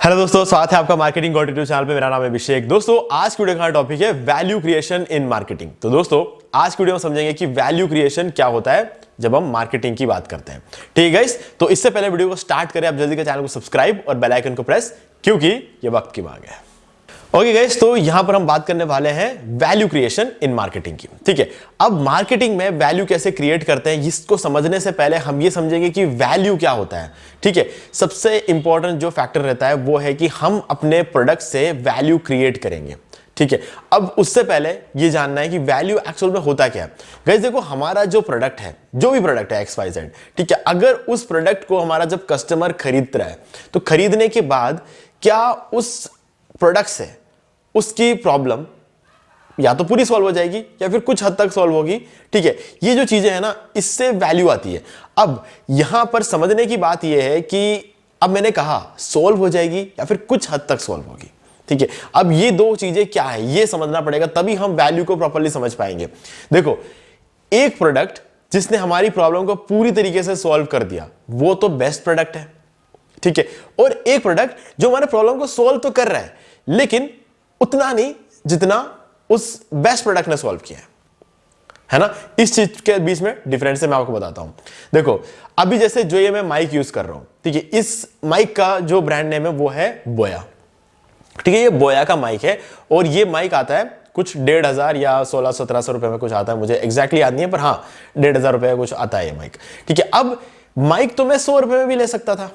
Hello दोस्तों, स्वागत है आपका मार्केटिंग गॉड यूट्यूब चैनल पे। मेरा नाम है अभिषेक। दोस्तों, आज की वीडियो का टॉपिक है वैल्यू क्रिएशन इन मार्केटिंग। तो दोस्तों, आज की वीडियो में समझेंगे कि वैल्यू क्रिएशन क्या होता है जब हम मार्केटिंग की बात करते हैं। ठीक है गाइस, तो इससे पहले वीडियो को स्टार्ट करें, आप जल्दी से चैनल को सब्सक्राइब और बेल आइकन को प्रेस, क्योंकि ये वक्त की मांग है। ओके गाइस, तो यहां पर हम बात करने वाले हैं वैल्यू क्रिएशन इन मार्केटिंग की। ठीक है, अब मार्केटिंग में वैल्यू कैसे क्रिएट करते हैं, इसको समझने से पहले हम ये समझेंगे कि वैल्यू क्या होता है। ठीक है, सबसे इंपॉर्टेंट जो फैक्टर रहता है वो है कि हम अपने प्रोडक्ट से वैल्यू क्रिएट करेंगे। ठीक है, अब उससे पहले ये जानना है कि वैल्यू एक्चुअल में होता क्या है। गाइस देखो, हमारा जो प्रोडक्ट है, जो भी प्रोडक्ट है XYZ, ठीक है, अगर उस प्रोडक्ट को हमारा जब कस्टमर खरीद रहा है तो खरीदने के बाद क्या उस प्रोडक्ट से उसकी प्रॉब्लम या तो पूरी सॉल्व हो जाएगी या फिर कुछ हद तक सॉल्व होगी। ठीक है, ये जो चीजें हैं ना, इससे वैल्यू आती है। अब यहां पर समझने की बात यह है कि अब मैंने कहा सॉल्व हो जाएगी या फिर कुछ हद तक सॉल्व होगी। ठीक है, अब ये दो चीजें क्या है ये समझना पड़ेगा, तभी हम वैल्यू को प्रॉपर्ली समझ पाएंगे। देखो, एक प्रोडक्ट जिसने हमारी प्रॉब्लम को पूरी तरीके से सॉल्व कर दिया वो तो बेस्ट प्रोडक्ट है। ठीक है, और एक प्रोडक्ट जो हमारे प्रॉब्लम को सॉल्व तो कर रहा है लेकिन उतना नहीं जितना उस बेस्ट प्रोडक्ट ने सॉल्व किया है ना। इस चीज के बीच में डिफरेंस है, मैं आपको बताता हूं। देखो, अभी जैसे जो ये मैं माइक यूज कर रहा हूं, ठीक है, इस माइक का जो ब्रांड नेम है वो है बोया। ठीक है, ये बोया का माइक है और ये माइक आता है कुछ 1,500 या 1600-1700 रुपए में कुछ आता है, मुझे एग्जैक्टली याद नहीं है, पर हाँ 1,500 रुपए का कुछ आता है ये माइक। ठीक है, अब माइक तो मैं 100 रुपए में भी ले सकता था,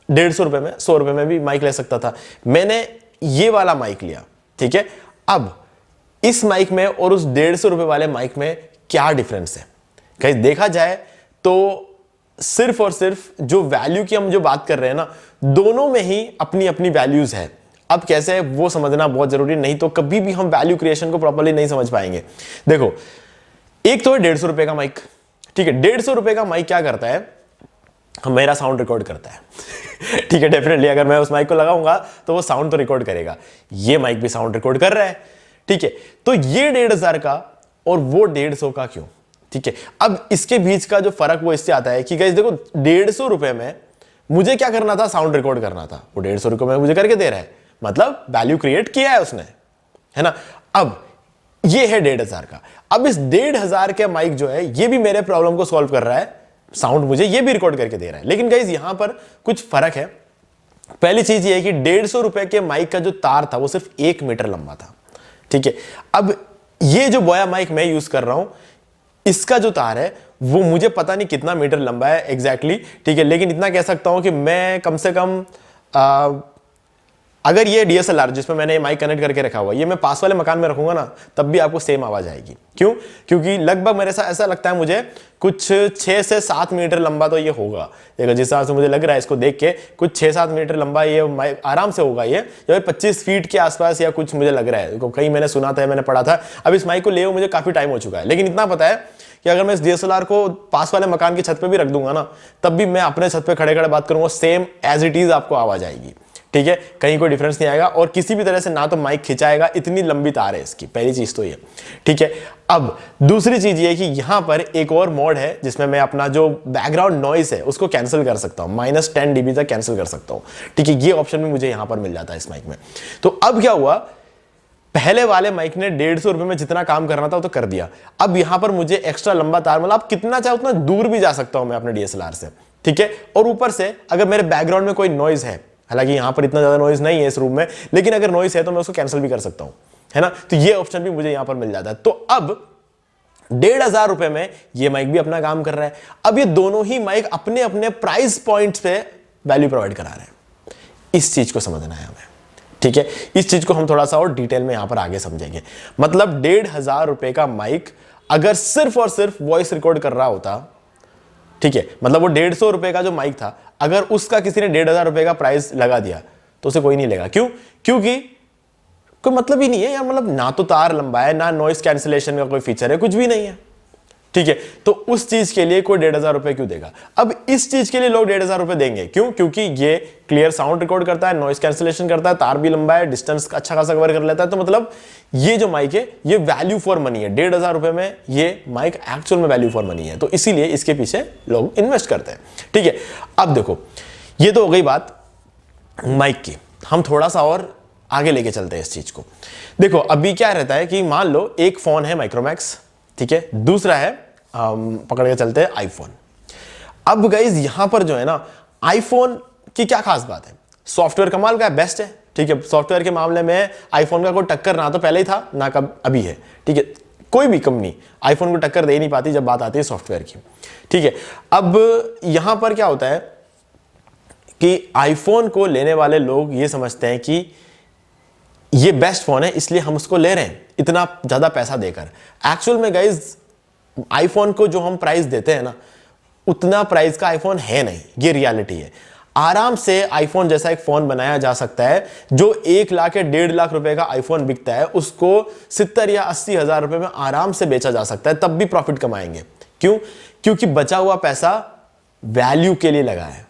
150 रुपए में, 100 रुपए में भी माइक ले सकता था। मैंने ये वाला माइक लिया। ठीक है, अब इस माइक में और उस 150 रुपए वाले माइक में क्या डिफरेंस है। गाइस देखा जाए तो सिर्फ और सिर्फ जो वैल्यू की हम जो बात कर रहे हैं ना, दोनों में ही अपनी अपनी वैल्यूज है। अब कैसे है वो समझना बहुत जरूरी, नहीं तो कभी भी हम वैल्यू क्रिएशन को प्रॉपर्ली नहीं समझ पाएंगे। देखो, एक तो है 150 रुपए का माइक। ठीक है, 150 रुपए का माइक क्या करता है, मेरा साउंड रिकॉर्ड करता है। ठीक है, डेफिनेटली अगर मैं उस माइक को लगाऊंगा तो वो साउंड तो रिकॉर्ड करेगा। ये माइक भी साउंड रिकॉर्ड कर रहा है। ठीक है, तो ये 1,500 का और वो 150 का क्यों। ठीक है, अब इसके बीच का जो फर्क वो इससे आता है कि गाइस देखो, 150 रुपए में मुझे क्या करना था, साउंड रिकॉर्ड करना था, वो 150 रुपए में मुझे करके दे रहा है, मतलब वैल्यू क्रिएट किया है उसने, है ना। अब ये है 1,500 का। अब इस 1,500 के माइक जो है ये भी मेरे प्रॉब्लम को सॉल्व कर रहा है, साउंड मुझे ये भी रिकॉर्ड करके दे रहा है। लेकिन गाइस यहां पर कुछ फर्क है। पहली चीज ये है कि 150 रुपए के माइक का जो तार था वो सिर्फ 1 मीटर लंबा था। ठीक है, अब ये जो बोया माइक मैं यूज कर रहा हूं, इसका जो तार है वो मुझे पता नहीं कितना मीटर लंबा है एग्जैक्टली। ठीक है, लेकिन इतना कह सकता हूं कि मैं कम से कम अगर ये DSLR जिसमें मैंने ये माइक कनेक्ट करके रखा हुआ है, ये मैं पास वाले मकान में रखूंगा ना, तब भी आपको सेम आवाज आएगी। क्यों? क्योंकि लगभग मेरे साथ ऐसा लगता है मुझे कुछ 6 से 7 मीटर लंबा तो ये होगा। देखो, जिस हिसाब से मुझे लग रहा है इसको देख के, कुछ 6-7 मीटर लंबा ये माइक आराम से होगा। ये 25 फीट के आसपास या कुछ मुझे लग रहा है, कहीं मैंने सुना था, मैंने पढ़ा था। अब इस माइक को ले मुझे काफी टाइम हो चुका है, लेकिन इतना पता है कि अगर मैं इस DSLR को पास वाले मकान की छत पे भी रख दूंगा ना, तब भी मैं अपने छत पे खड़े खड़े बात करूंगा, सेम एज इट इज आपको आवाज आएगी। ठीक है, कहीं कोई डिफरेंस नहीं आएगा और किसी भी तरह से ना तो माइक खिंचाएगा, इतनी लंबी तार है इसकी। पहली चीज तो ये। ठीक है, अब दूसरी चीज ये कि यहां पर एक और मोड है जिसमें मैं अपना जो बैकग्राउंड नॉइस है उसको कैंसिल कर सकता हूं, -10 dB तक कैंसिल कर सकता हूं। ठीक है, ये ऑप्शन भी मुझे यहां पर मिल जाता है इस माइक में। तो अब क्या हुआ, पहले वाले माइक ने 150 रुपए में जितना काम करना था वो तो कर दिया। अब यहां पर मुझे एक्स्ट्रा लंबा तार, मतलब कितना चाहे उतना दूर भी जा सकता हूं मैं अपने DSLR से। ठीक है, और ऊपर से अगर मेरे बैकग्राउंड में कोई नॉइज है, हालांकि यहां पर इतना ज्यादा नॉइज नहीं है इस रूम में, लेकिन अगर नॉइज है तो मैं उसको कैंसिल भी कर सकता हूं, है ना। तो ये ऑप्शन भी मुझे यहां पर मिल जाता है। तो अब 1,500 रुपए में ये माइक भी अपना काम कर रहा है। अब ये दोनों ही माइक अपने अपने प्राइस पॉइंट्स पे वैल्यू प्रोवाइड करा रहे हैं। इस चीज को समझना है हमें। ठीक है, इस चीज को हम थोड़ा सा और डिटेल में यहां पर आगे समझेंगे। मतलब 1,500 रुपए का माइक अगर सिर्फ और सिर्फ वॉइस रिकॉर्ड कर रहा होता, ठीक है, मतलब वो 150 रुपए का जो माइक था, अगर उसका किसी ने 1,500 रुपए का प्राइस लगा दिया तो उसे कोई नहीं लेगा। क्यों? क्योंकि कोई मतलब ही नहीं है यार, मतलब ना तो तार लंबा है, ना नॉइस कैंसिलेशन का कोई फीचर है, कुछ भी नहीं है। ठीक है, तो उस चीज के लिए कोई 1,500 रुपए क्यों देगा। अब इस चीज के लिए लोग 1,500 रुपए देंगे, क्यों? क्योंकि ये क्लियर साउंड रिकॉर्ड करता है, नॉइस कैंसिलेशन करता है, तार भी लंबा है, डिस्टेंस अच्छा खासा कवर कर लेता है। तो मतलब ये जो माइक है ये वैल्यू फॉर मनी है। 1,500 रुपए में ये माइक एक्चुअल में वैल्यू फॉर मनी है, तो इसीलिए इसके पीछे लोग इन्वेस्ट करते हैं। ठीक है, अब देखो, ये तो हो गई बात माइक की। हम थोड़ा सा और आगे लेके चलते हैं इस चीज को। देखो अभी क्या रहता है कि मान लो एक फोन है माइक्रोमैक्स, ठीक है, दूसरा है पकड़ के चलते हैं आईफोन। अब गाइज यहां पर जो है ना, आईफोन की क्या खास बात है, सॉफ्टवेयर कमाल का है, बेस्ट है, ठीक है, सॉफ्टवेयर के मामले में आईफोन का कोई टक्कर ना तो पहले ही था ना कब अभी है, ठीक है, कोई भी कंपनी आईफोन को टक्कर दे नहीं पाती जब बात आती है सॉफ्टवेयर की, ठीक है। अब यहां पर क्या होता है कि आईफोन को लेने वाले लोग ये समझते हैं कि ये बेस्ट फोन है इसलिए हम उसको ले रहे हैं इतना ज्यादा पैसा देकर। एक्चुअल में गाइज आईफोन को जो हम प्राइस देते हैं ना, उतना प्राइस का आईफोन है नहीं, ये रियलिटी है। आराम से आईफोन जैसा एक फोन बनाया जा सकता है, जो 1 लाख या 1.5 लाख रुपए का आईफोन बिकता है उसको 70 या 80 हजार रुपए में आराम से बेचा जा सकता है, तब भी प्रॉफिट कमाएंगे। क्यों? क्योंकि बचा हुआ पैसा वैल्यू के लिए लगा है,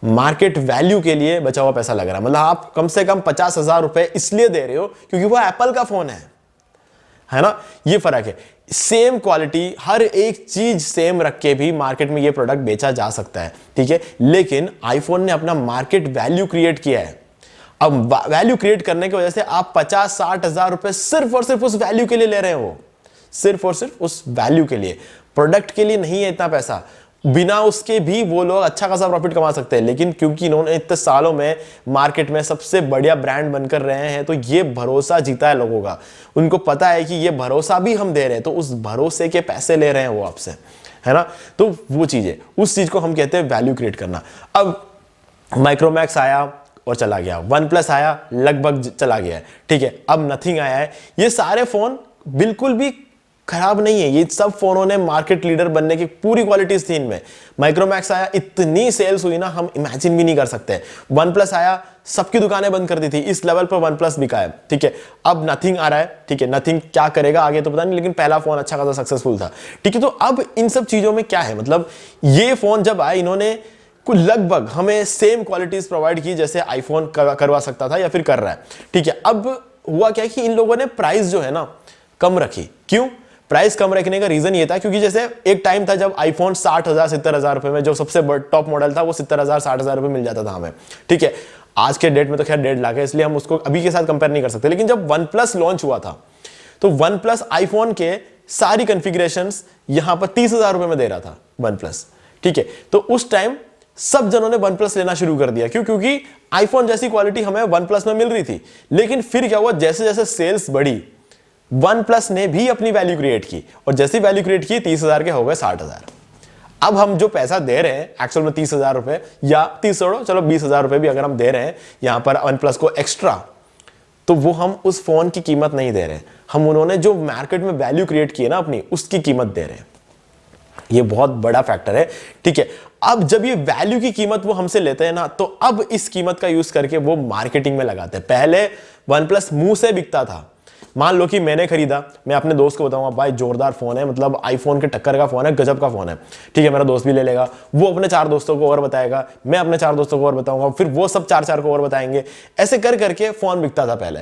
मार्केट वैल्यू के लिए बचा हुआ पैसा लग रहा है। मतलब आप कम से कम 50,000 रुपए इसलिए दे रहे हो क्योंकि वो एप्पल का फोन है ना, ये फर्क है। सेम क्वालिटी, हर एक चीज सेम रख के भी मार्केट में ये प्रोडक्ट बेचा जा सकता है, ठीक है, लेकिन आईफोन ने अपना मार्केट वैल्यू क्रिएट किया है। अब वैल्यू क्रिएट करने की वजह से आप 50-60 हजार रुपए सिर्फ और सिर्फ उस वैल्यू के लिए ले रहे हो, सिर्फ और सिर्फ उस वैल्यू के लिए, प्रोडक्ट के लिए नहीं है इतना पैसा। बिना उसके भी वो लोग अच्छा खासा प्रॉफिट कमा सकते हैं, लेकिन क्योंकि इन्होंने इतने सालों में मार्केट में सबसे बढ़िया ब्रांड बनकर रहे हैं, तो ये भरोसा जीता है लोगों का। उनको पता है कि ये भरोसा भी हम दे रहे हैं, तो उस भरोसे के पैसे ले रहे हैं वो आपसे, है ना। तो वो चीज है, उस चीज को हम कहते हैं वैल्यू क्रिएट करना। अब माइक्रोमैक्स आया और चला गया, वन प्लस आया लगभग चला गया है, ठीक है, अब नथिंग आया है। ये सारे फोन बिल्कुल भी खराब नहीं है, ये सब फोनों ने मार्केट लीडर बनने की पूरी क्वालिटीज थी इनमें। माइक्रोमैक्स आया, इतनी सेल्स हुई ना, हम इमेजिन भी नहीं कर सकते। वन प्लस आया, सबकी दुकानें बंद कर दी थी, इस लेवल पर वन प्लस बिका है, ठीक है। अब नथिंग आ रहा है, ठीक है, नथिंग क्या करेगा आगे तो पता नहीं, लेकिन पहला फोन अच्छा खासा सक्सेसफुल था, ठीक है। तो अब इन सब चीजों में क्या है, मतलब ये फोन जब आए इन्होंने कुछ लगभग हमें सेम क्वालिटीज प्रोवाइड की जैसे आईफोन करवा सकता था या फिर कर रहा है, ठीक है। अब हुआ क्या कि इन लोगों ने प्राइस जो है ना कम रखी। क्यों प्राइस कम रखने का रीजन ये था, क्योंकि जैसे एक टाइम था जब आईफोन 60,000 70,000 रुपए में, जो सबसे टॉप मॉडल था वो 70,000 60,000 रुपए मिल जाता था हमें, ठीक है। आज के डेट में तो खैर 1.5 लाख है, इसलिए हम उसको अभी के साथ कंपेयर नहीं कर सकते। लेकिन जब वन प्लस लॉन्च हुआ था तो वन प्लस आईफोन के सारी कॉन्फ़िगरेशंस यहां पर 30,000 रुपए में दे रहा था वन प्लस, ठीक है। तो उस टाइम सब जनों ने वन प्लस लेना शुरू कर दिया। क्यों? क्योंकि आईफोन जैसी क्वालिटी हमें वन प्लस में मिल रही थी। लेकिन फिर क्या हुआ, जैसे जैसे सेल्स बढ़ी, वन प्लस ने भी अपनी वैल्यू क्रिएट की, और जैसी वैल्यू क्रिएट की 30,000 के हो गए 60,000। अब हम जो पैसा दे रहे हैं एक्चुअल में 30,000 रुपए, या 30 चलो 20,000 रुपए भी अगर हम दे रहे हैं यहां पर वन प्लस को एक्स्ट्रा, तो वो हम उस फोन की कीमत नहीं दे रहे, हम उन्होंने जो मार्केट में वैल्यू क्रिएट की है ना अपनी, उसकी कीमत दे रहे हैं। ये बहुत बड़ा फैक्टर है, ठीक है। अब जब ये वैल्यू की कीमत वो हमसे लेते हैं ना, तो अब इस कीमत का यूज करके वो मार्केटिंग में लगाते हैं। पहले वन प्लस मुंह से बिकता था। मान लो कि मैंने खरीदा, मैं अपने दोस्त को बताऊंगा भाई जोरदार फोन है, मतलब आईफोन के टक्कर का फोन है, गजब का फोन है, ठीक है, मेरा दोस्त भी ले लेगा, वो अपने 4 दोस्तों को और बताएगा, मैं अपने 4 दोस्तों को और बताऊंगा, फिर वो सब 4 को और बताएंगे। ऐसे कर करके फोन बिकता था। पहले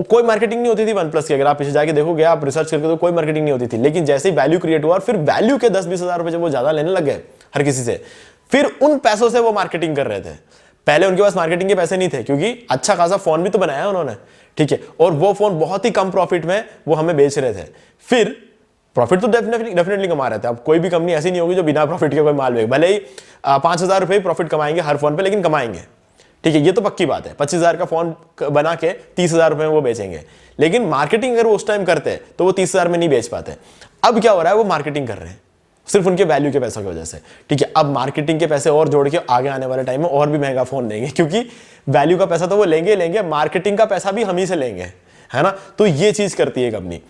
कोई मार्केटिंग नहीं होती थी वन प्लस की, अगर आप पीछे जाके देखोगे, आप रिसर्च करके, तो कोई मार्केटिंग नहीं होती थी। लेकिन जैसे ही वैल्यू क्रिएट हुआ और फिर वैल्यू के 10-20 हजार रुपए जब वो ज्यादा लेने लग गए हर किसी से, फिर उन पैसों से वो मार्केटिंग कर रहे थे। पहले उनके पास मार्केटिंग के पैसे नहीं थे, क्योंकि अच्छा खासा फोन भी तो बनाया उन्होंने, ठीक है, और वो फोन बहुत ही कम प्रॉफिट में वो हमें बेच रहे थे। फिर प्रॉफिट तो डेफिनेटली कमा रहे थे। अब कोई भी कंपनी ऐसी नहीं होगी जो बिना प्रॉफिट के कोई माल बेचे, भले ही 5,000 रुपए प्रॉफिट कमाएंगे हर फोन पे, लेकिन कमाएंगे, ठीक है, ये तो पक्की बात है। 25,000 का फोन बना के 30,000 रुपए में वो बेचेंगे, लेकिन मार्केटिंग अगर वो उस टाइम करते तो वो 30,000 में नहीं बेच पाते। अब क्या हो रहा है, वो मार्केटिंग कर रहे हैं सिर्फ उनके वैल्यू के पैसों की वजह से, ठीक है। अब मार्केटिंग के पैसे और जोड़ के आगे आने वाले टाइम में और भी महंगा फोन लेंगे, क्योंकि वैल्यू का पैसा तो वो लेंगे, मार्केटिंग का पैसा भी हम ही से लेंगे, है ना। तो ये चीज करती है कंपनी,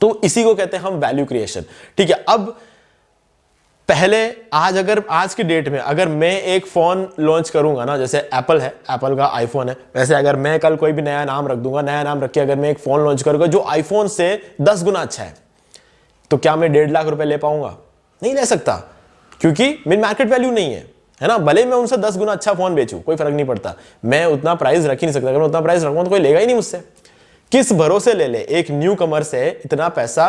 तो इसी को कहते हैं हम वैल्यू क्रिएशन, ठीक है। अब पहले आज की डेट में अगर मैं एक फोन लॉन्च करूंगा ना, जैसे एप्पल है, एप्पल का आईफोन है, वैसे अगर मैं कल कोई भी नया नाम रख दूंगा, नया नाम रख के अगर मैं एक फोन लॉन्च करूंगा जो आईफोन से 10 गुना अच्छा है, तो क्या मैं 1.5 लाख रुपए ले पाऊंगा? नहीं ले सकता, क्योंकि मेरी मार्केट वैल्यू नहीं है ना। भले मैं उनसे 10 गुना अच्छा फोन बेचूं, कोई फर्क नहीं पड़ता, मैं उतना प्राइस रख ही नहीं सकता। अगर मैं उतना प्राइस रखूंगा तो कोई लेगा ही नहीं मुझसे। किस भरोसे ले एक न्यू कमर से इतना पैसा,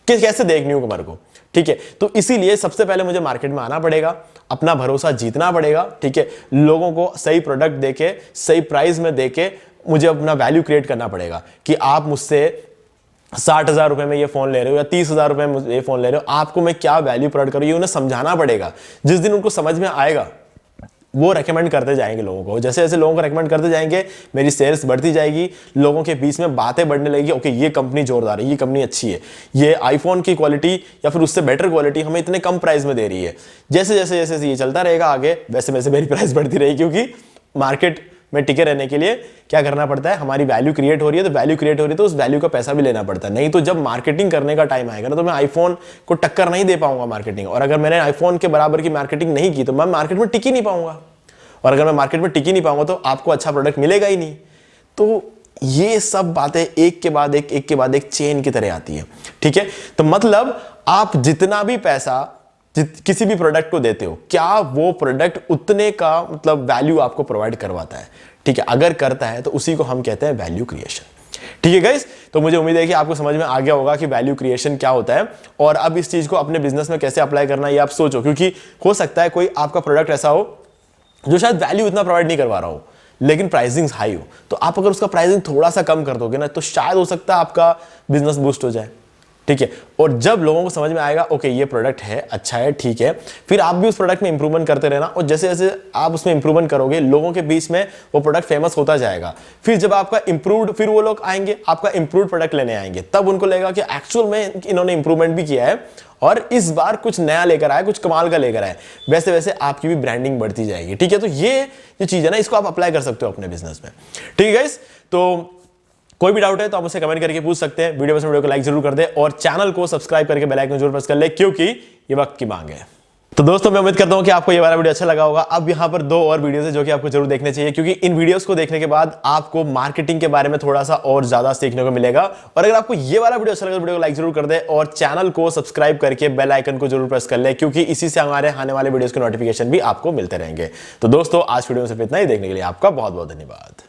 कैसे दे एक न्यू कमर को, ठीक है। तो इसीलिए सबसे पहले मुझे मार्केट में आना पड़ेगा, अपना भरोसा जीतना पड़ेगा, ठीक है। लोगों को सही प्रोडक्ट देके, सही प्राइस में देके मुझे अपना वैल्यू क्रिएट करना पड़ेगा कि आप मुझसे 60,000 रुपए में ये फोन ले रहे हो या 30,000 रुपए में ये फोन ले रहे हो, आपको मैं क्या वैल्यू प्रोवाइड करूँ, ये उन्हें समझाना पड़ेगा। जिस दिन उनको समझ में आएगा वो रेकमेंड करते जाएंगे लोगों को, जैसे जैसे लोगों को रेकमेंड करते जाएंगे मेरी सेल्स बढ़ती जाएगी, लोगों के बीच में बातें बढ़ने लगेगी, ओके ये कंपनी जोरदार है, ये कंपनी अच्छी है, ये आईफोन की क्वालिटी या फिर उससे बेटर क्वालिटी हमें इतने कम प्राइस में दे रही है। जैसे जैसे जैसे ये चलता रहेगा आगे वैसे वैसे मेरी प्राइस बढ़ती रहेगी, क्योंकि मार्केट में टिके रहने के लिए क्या करना पड़ता है, हमारी वैल्यू क्रिएट हो रही है, तो वैल्यू क्रिएट हो रही है तो उस वैल्यू का पैसा भी लेना पड़ता है। नहीं तो जब मार्केटिंग करने का टाइम आएगा ना तो मैं आईफोन को टक्कर नहीं दे पाऊंगा मार्केटिंग, और अगर मैंने आईफोन के बराबर की मार्केटिंग नहीं की तो मैं मार्केट में टिक ही नहीं पाऊंगा, और अगर मैं मार्केट में टिक ही नहीं पाऊंगा तो आपको अच्छा प्रोडक्ट मिलेगा ही नहीं। तो ये सब बातें एक के बाद एक चेन की तरह आती है, ठीक है। तो मतलब आप जितना भी पैसा किसी भी प्रोडक्ट को देते हो, क्या वो प्रोडक्ट उतने का मतलब वैल्यू आपको प्रोवाइड करवाता है, ठीक है। अगर करता है तो उसी को हम कहते हैं वैल्यू क्रिएशन, ठीक है गाइस। तो मुझे उम्मीद है कि आपको समझ में आ गया होगा कि वैल्यू क्रिएशन क्या होता है, और अब इस चीज को अपने बिजनेस में कैसे अप्लाई करना है ये आप सोचो, क्योंकि हो सकता है कोई आपका प्रोडक्ट ऐसा हो जो शायद वैल्यू इतना प्रोवाइड नहीं करवा रहा हो लेकिन प्राइसिंग हाई हो, तो आप अगर उसका प्राइसिंग थोड़ा सा कम कर दोगे ना तो शायद हो सकता है आपका बिजनेस बूस्ट हो जाए, ठीक है। और जब लोगों को समझ में आएगा ओके ये प्रोडक्ट है, अच्छा है, ठीक है, फिर आप भी उस प्रोडक्ट में इंप्रूवमेंट करते रहना, और जैसे जैसे आप उसमें इंप्रूवमेंट करोगे लोगों के बीच में वो प्रोडक्ट फेमस होता जाएगा। फिर जब आपका इंप्रूव्ड, फिर वो लोग आएंगे आपका इंप्रूव्ड प्रोडक्ट लेने आएंगे, तब उनको लगेगा कि एक्चुअल में इन्होंने इंप्रूवमेंट भी किया है और इस बार कुछ नया लेकर आए, कुछ कमाल का लेकर आए। वैसे वैसे आपकी भी ब्रांडिंग बढ़ती जाएगी, ठीक है। तो ये जो चीज है ना इसको आप अप्लाई कर सकते हो अपने बिजनेस में, ठीक है गाइस। तो कोई भी डाउट है तो आप मुझसे कमेंट करके पूछ सकते हैं। वीडियो को लाइक जरूर कर दे और चैनल को सब्सक्राइब करके बेल आइकन जरूर प्रेस कर ले, क्योंकि ये वक्त की मांग है। तो दोस्तों मैं उम्मीद करता हूं कि आपको ये वाला वीडियो अच्छा लगा होगा। अब यहां पर 2 और वीडियोस है जो कि आपको जरूर देखने चाहिए, क्योंकि इन वीडियोस को देखने के बाद आपको मार्केटिंग के बारे में थोड़ा सा और ज्यादा सीखने को मिलेगा। और अगर आपको ये वाला वीडियो अच्छा लगा तो वीडियो को लाइक जरूर कर दे और चैनल को सब्सक्राइब करके बेल आइकन को जरूर प्रेस कर ले, क्योंकि इसी से हमारे आने वाले वीडियोस के नोटिफिकेशन भी आपको मिलते रहेंगे। तो दोस्तों आज वीडियो में सिर्फ इतना ही, देखने के लिए आपका बहुत बहुत धन्यवाद।